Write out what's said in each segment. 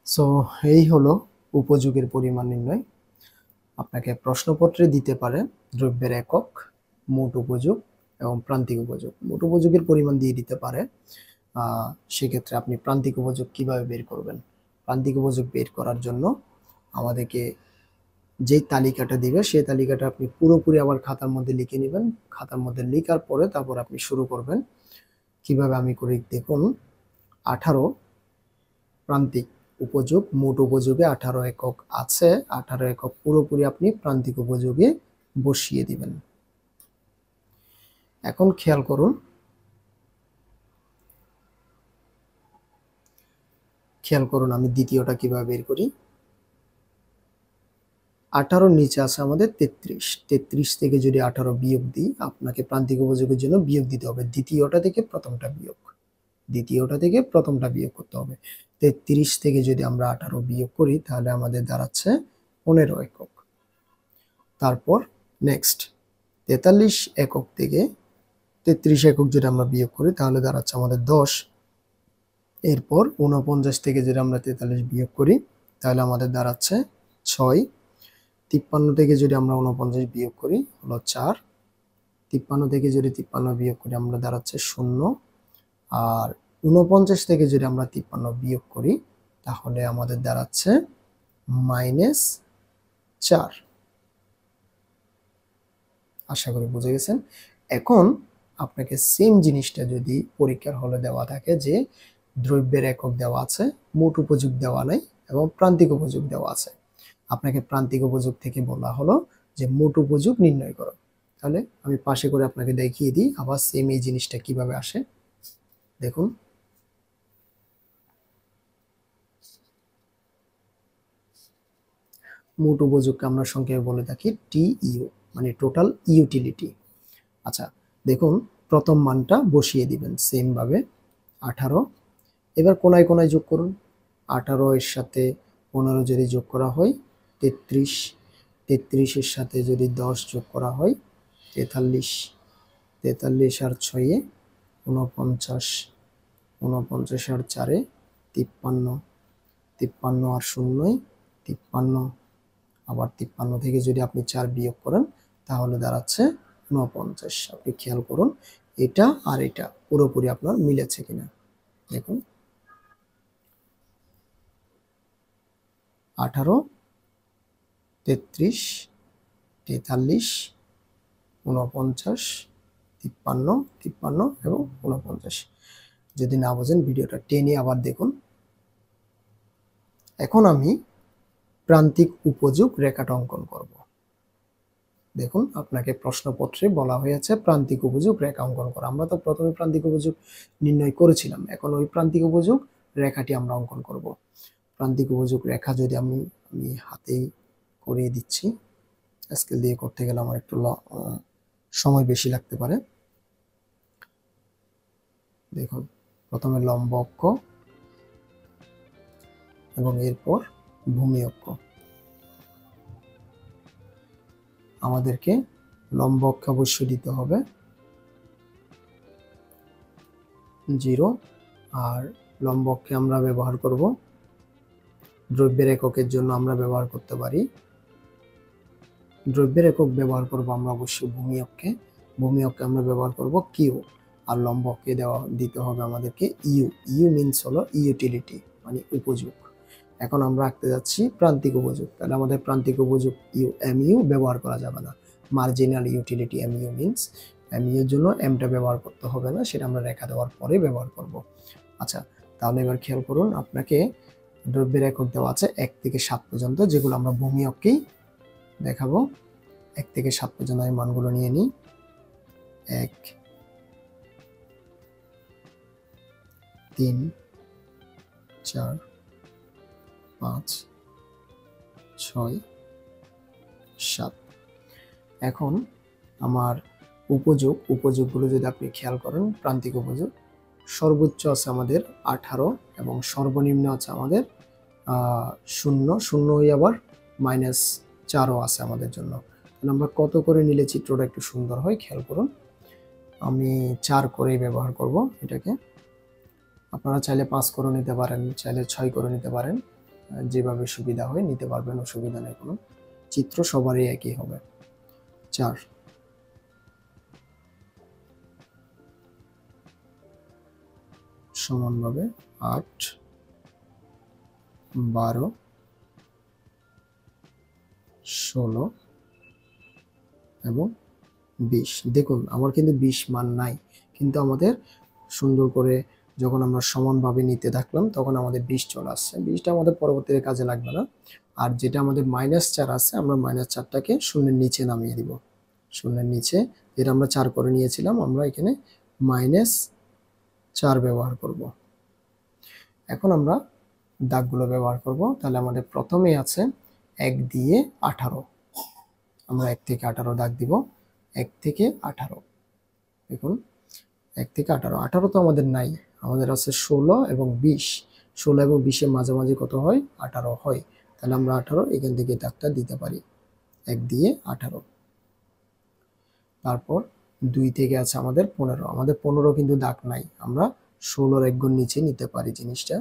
So এই হলো উপযোগের পরিমাণ নির্ণয়। আপনাকে প্রশ্নপত্রে দিতে পারে দ্রব্যের একক, মোট উপযোগ এবং প্রান্তিক উপযোগ। মোট উপযোগের পরিমাণ দিয়ে দিতে পারে, সেক্ষেত্রে আপনি প্রান্তিক উপযোগ কিভাবে বের করবেন? প্রান্তিক উপযোগ বের করার জন্য আমাদেরকে যে তালিকাটা দিবে সেই তালিকাটা আপনি পুরোপুরি আবার খাতার মধ্যে লিখে নেবেন। খাতার মধ্যে লেখার পরে তারপর আপনি শুরু করবেন। কিভাবে আমি করি দেখুন। 18 প্রান্তিক উপযোগ, মোট উপযোগে 18 একক আছে। 18 একক পুরোপুরি আপনি প্রান্তিক উপযোগে বসিয়ে দিবেন। এখন খেয়াল করুন, আমি দ্বিতীয়টা কিভাবে বের করি। 18 নিচে আছে আমাদের 33। 33 থেকে যদি 18 বিয়োগ দিই, আপনাকে প্রান্তিক উপযোগের জন্য বিয়োগ দিতে হবে দ্বিতীয়টা থেকে প্রথমটা বিয়োগ করতে হবে। 33 থেকে যদি আমরা 18 বিয়োগ করি তাহলে আমাদের দাঁড়াচ্ছে 15 একক। তারপর নেক্সট 43 একক থেকে 33 একক যদি আমরা বিয়োগ করি তাহলে দাঁড়াচ্ছে আমাদের 10। এরপর 49 থেকে যদি আমরা 43 বিয়োগ করি তাহলে আমাদের দাঁড়াচ্ছে 6। 53 থেকে যদি আমরা 49 বিয়োগ করি হলো 4। 53 থেকে যদি 53 বিয়োগ করি আমরা দাঁড়াচ্ছে 0। আর 49 থেকে যদি আমরা 53 বিয়োগ করি তাহলে আমাদের দাঁড়াচ্ছে -4। আশা করি বুঝে গেছেন। এখন আপনাকে সেম জিনিসটা যদি পরীক্ষার হলে দেওয়া থাকে যে দ্রব্যের একক দেওয়া আছে, মোট উপযোগ দেওয়া নাই এবং প্রান্তিক উপযোগ দেওয়া আছে, আপনাকে প্রান্তিক উপযোগ থেকে বলা হলো যে মোট উপযোগ নির্ণয় করো। তাহলে আমি পাশে করে আপনাকে দেখিয়ে দিই আবার সেম এই জিনিসটা কিভাবে আসে। দেখুন, মোট উপযোগকে আমরা সংক্ষেপে বলে থাকি TU, মানে টোটাল ইউটিলিটি। আচ্ছা দেখুন, প্রথম মানটা বসিয়ে দিবেন সেম ভাবে 18। এবার কোনায় কোনায় যোগ করুন। 18 এর সাথে 15 যদি যোগ করা হয় 33, 33 এর সাথে যদি 10 যোগ করা হয় 43, 43 আর 6 এ 49, 49 আর 4 এ 53, 53 আর 0 53, আবার 53 থেকে যদি আপনি 4 বিয়োগ করেন তাহলে দাঁড়াচ্ছে 49। আপনি খেয়াল করুন এটা আর এটা পুরোপুরি আপনার মিলেছে কিনা। দেখুন 18, 33, 43, 49, 53, 53 এবং 49। যদি না বোঝেন ভিডিওটা টেনে আবার দেখুন। এখন আমি প্রান্তিক উপযোগ রেখাটা অঙ্কন করব। দেখুন, আপনাকে প্রশ্নপত্রে বলা হয়েছে প্রান্তিক উপযোগ রেখা অঙ্কন করা। আমরা তো প্রথমে প্রান্তিক উপযোগ নির্ণয় করেছিলাম, এখন ওই প্রান্তিক উপযোগ রেখাটি আমরা অঙ্কন করব। প্রান্তিক উপযোগ রেখা যদি আমি হাতেই করিয়ে দিচ্ছি, স্কেল দিয়ে করতে গেলে আমার একটু সময় বেশি লাগতে পারে। দেখুন, প্রথমে লম্ব অক্ষ এবং এরপর ভূমি অক্ষ। আমাদেরকে লম্ব অক্ষে অবশ্যই দিতে হবে 0, আর লম্ব অক্ষে আমরা ব্যবহার করব দ্রব্যের এককের জন্য আমরা ব্যবহার করতে পারি, দ্রব্যের একক ব্যবহার করব আমরা অবশ্যই ভূমি অক্ষে। ভূমি অক্ষে আমরা ব্যবহার করব কিউ, আর লম্ব অক্ষে দিতে হবে আমাদেরকে ইউ। ইউ মিনস হলো ইউটিলিটি, মানে উপযোগ। এখন আমরা আঁকতে যাচ্ছি প্রান্তিক উপযোগ। তাহলে আমাদের প্রান্তিক উপযোগ ইউ, এমইউ ব্যবহার করা যাবে না। Marginal utility mu means, mu এর জন্য এমটা ব্যবহার করতে হবে না, সেটা আমরা রেখা দেওয়ার পরে ব্যবহার করব। আচ্ছা, তাহলে এবার খেয়াল করুন, আপনাকে দ্রব্যের একক দেওয়া আছে 1 থেকে 7 পর্যন্ত, যেগুলো আমরা ভূমি অক্ষেই দেখাবো। 1 থেকে 7 পর্যন্ত আমি মানগুলো নিয়ে নিই। 1, 3, 4, 5, 6, 7। এখন আমার উপযোগগুলো যদি আপনি খেয়াল করেন, প্রান্তিক উপযোগ সর্বোচ্চ আছে আমাদের 18 এবং সর্বনিম্ন আছে আমাদের 0। 0 হয়ে আবার -4ও আছে আমাদের জন্য। তাহলে আমরা কত করে নিলে চিত্রটা একটু সুন্দর হয় খেয়াল করুন। আমি 4 করেই ব্যবহার করব এটাকে। আপনারা চাইলে 5 করে নিতে পারেন, চাইলে 6 করে নিতে পারেন। যেভাবে সুবিধা হয় নিতে পারবেন, অসুবিধা নেই কোনো। চিত্র সবারই একই হবে। 4 সমানভাবে 8, 12, 16 এবং 20। দেখুন আমার কিন্তু 20 মান নাই, কিন্তু আমাদের সুন্দর করে যখন আমরা সমানভাবে নিতে থাকলাম তখন আমাদের 20 চলে আসছে। 20টা আমাদের পরবর্তীতে কাজে লাগবে না। আর যেটা আমাদের -4 আছে, আমরা -4টাকে শূন্যের নিচে নামিয়ে দিব। শূন্যের নিচে যেটা আমরা 4 করে নিয়েছিলাম, আমরা এখানে -4 ব্যবহার করব। এখন আমরা দাগগুলো ব্যবহার করব। তাহলে আমাদের প্রথমেই আছে 1 দিয়ে 18। আমরা 1 থেকে 18 দাগ দিব। 1 থেকে 18, দেখুন 1 থেকে 18, 18 তো আমাদের নাই, আমাদের আছে 16 এবং 20। 16 এবং 20 এর মাঝামাঝি কত হয়? 18 হয়। তাহলে আমরা 18 এখান থেকে দাগটা দিতে পারি, 1 দিয়ে 18। তারপর 2 থেকে আছে আমাদের 15, আমাদের 15 কিন্তু দাগ নাই, আমরা 16-র 1 গুণ নিচে নিতে পারি জিনিসটা।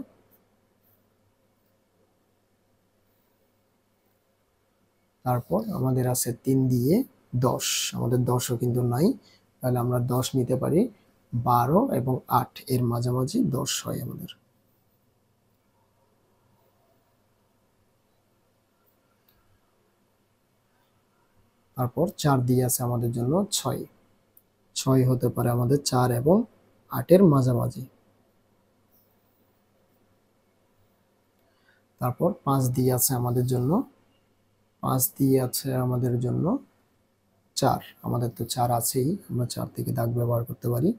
তারপর আমাদের আছে 3 দিয়ে 10, আমাদের 10ও কিন্তু নাই, তাহলে আমরা 10 নিতে পারি। 12 এবং 8 এর মাঝামাঝি 10 হয় আমাদের। তারপর 4 দিয়ে আছে আমাদের জন্য 6, 6 হতে পারে আমাদের 4 এবং 8 এর মাঝামাঝি। তারপর 5 দিয়ে আছে আমাদের জন্য 4, আমাদের তো 4 আছেই, আমরা 4 থেকে দাগ ব্যবহার করতে পারি।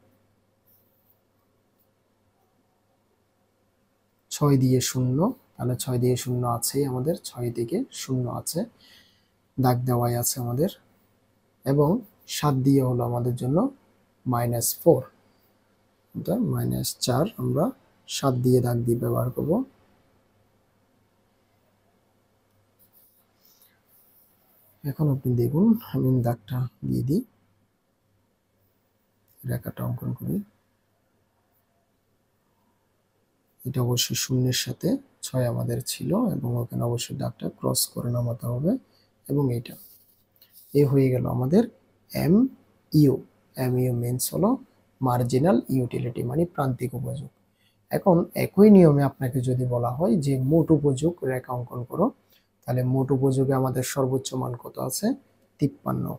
6 দিয়ে 0, তাহলে 6 দিয়ে 0 আছেই আমাদের, 6 থেকে 0 আছে, দাগ দেওয়াই আছে আমাদের। এবং 7 দিয়ে হলো আমাদের জন্য -4, -4 আমরা 7 দিয়ে দাগ দিয়ে ব্যবহার করব। এখন আপনি দেখুন, আমি দাগটা দিয়ে দিই, রেখাটা অঙ্কন করি। এটা অবশ্যই শূন্যের সাথে 6 আমাদের ছিল, এবং ওখানে অবশ্যই দাগটা ক্রস করে নামাতে হবে। এবং এটা হয়ে গেল আমাদের MU। MU মিনস হলো মার্জিনাল ইউটিলিটি, মানে প্রান্তিক উপযোগ। এখন একই নিয়মে আপনাকে যদি বলা হয় যে মোট উপযোগ রেখা অঙ্কন করো, তাহলে মোট উপযোগে আমাদের সর্বোচ্চ মান কত আছে? 53।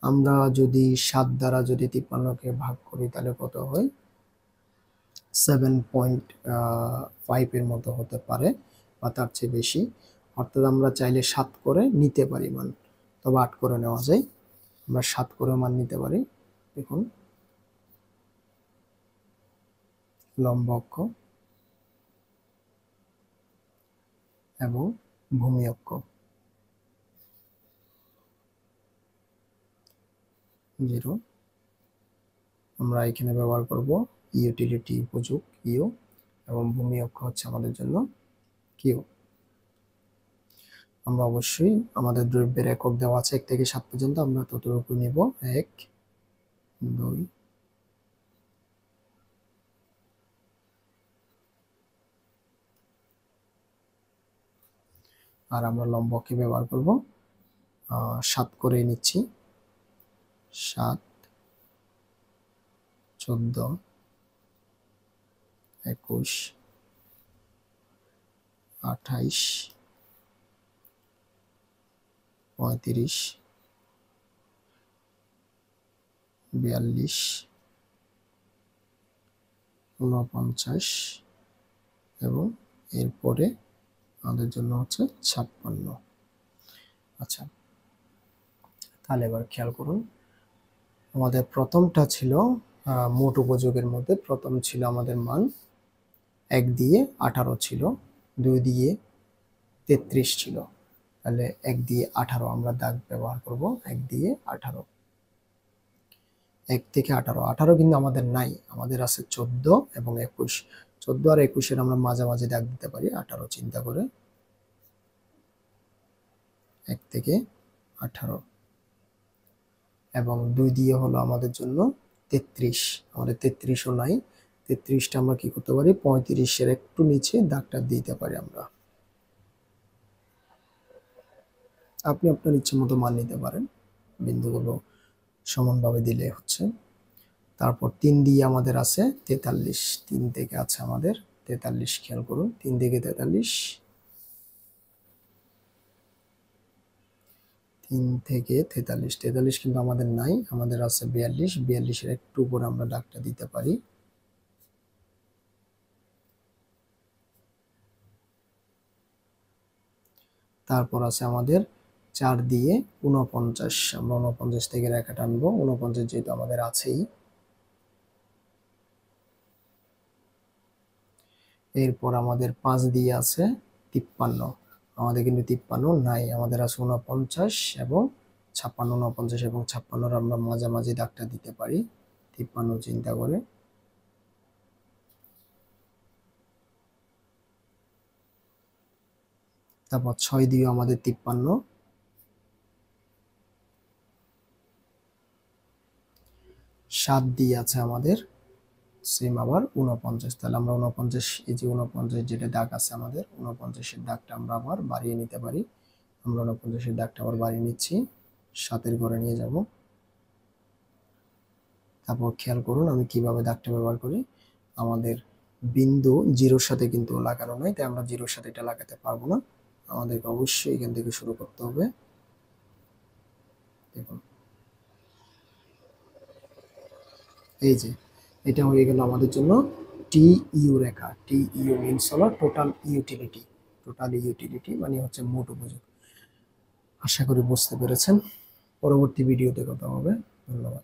আমরা যদি 7 দ্বারা যদি 53কে ভাগ করি তাহলে কত হয়? 7.5 এর মতো হতে পারে বা তার চেয়ে বেশি। অর্থাৎ আমরা চাইলে 7 করে নিতে পারি মান, তবে 8 করে নেওয়া যায়। আমরা 7 করে মান নিতে পারি। দেখুন লম্ব অক্ষ এবং ভূমি অক্ষ 0, আমরা এখানে ব্যবহার করব ইউটিলিটি উপযোগ ইউ, এবং ভূমি অক্ষ হচ্ছে আমাদের জন্য কিউ। আমরা অবশ্যই আমাদের দ্রব্যের একক দেওয়া আছে 1 থেকে 7 পর্যন্ত, আমরা ততটুকু নিব। 1, 2, আর আমরা লম্ব অক্ষে ব্যবহার করব 7 করে নিচ্ছি। 7, 14, 21, 28, 35, 42, 49 এবং এরপরে আমাদের জন্য হচ্ছে 56। আচ্ছা, তাহলে এবার খেয়াল করুন, আমাদের প্রথমটা ছিল মোট উপযোগের মধ্যে প্রথম ছিল আমাদের মান 1 দিয়ে 18 ছিল, 2 দিয়ে 33 ছিল। তাহলে 1 দিয়ে 18 আমরা দাগ ব্যবহার করব। 1 দিয়ে 18, 1 থেকে 18, 18 কিন্তু আমাদের নাই, আমাদের আছে 14 এবং 21। 14 আর 21 এর আমরা মাঝামাঝি দাগ দিতে পারি 18 চিন্তা করে। 1 থেকে 18 এবং 2 দিয়ে হলো আমাদের জন্য 33, আমাদের 33ও নাই। 33টা আমরা কি করতে পারি? 35-এর একটু নিচে দাগটা দিতে পারি আমরা। আপনি আপনার ইচ্ছে মতো মান নিতে পারেন, বিন্দুগুলো সমানভাবে দিলে হচ্ছে। তারপর 3 দিয়ে আমাদের আছে 43, 3 থেকে আছে আমাদের 43, খেয়াল করুন 3 থেকে 43, 3 থেকে 43, 43 কিন্তু আমাদের নাই, আমাদের আছে 42, 42-এর একটু উপরে আমরা দাগটা দিতে পারি। তারপর আছে আমাদের 4 দিয়ে 49, আমরা 49 থেকে রেখা টানবো, 49 যেহেতু আমাদের আছেই। এরপর আমাদের 5 দিয়ে আছে 53, আমাদের কিন্তু 53 নাই, আমাদের আছে 49 এবং 56, 49 এবং 56-র আমরা মাঝামাঝি দাগটা দিতে পারি 53 চিন্তা করে। তারপর 6 দিয়ে আমাদের 53, 7 দিয়ে আছে আমাদের সেম আবার 49, তাহলে আমরা 49, এই যে 49 যেটা দাগ আছে আমাদের 49-এর দাগটা আমরা আবার বাড়িয়ে নিতে পারি। আমরা 49-এর দাগটা আবার বাড়িয়ে নিচ্ছি, 7-এর ঘরে নিয়ে যাব। তারপর খেয়াল করুন আমি কিভাবে দাগটা ব্যবহার করি। আমাদের বিন্দু 0-র সাথে কিন্তু লাগানো নাই, তাই আমরা 0-র সাথে এটা লাগাতে পারবো না, আমাদেরকে অবশ্যই এখান থেকে শুরু করতে হবে। দেখুন এই যে এটা হয়ে গেল আমাদের জন্য টিইউ রেখা। টিইউ মিনস হলো টোটাল ইউটিলিটি, টোটাল ইউটিলিটি মানে হচ্ছে মোট উপযোগ। আশা করি বুঝতে পেরেছেন। পরবর্তী ভিডিওতে কথা হবে। ধন্যবাদ।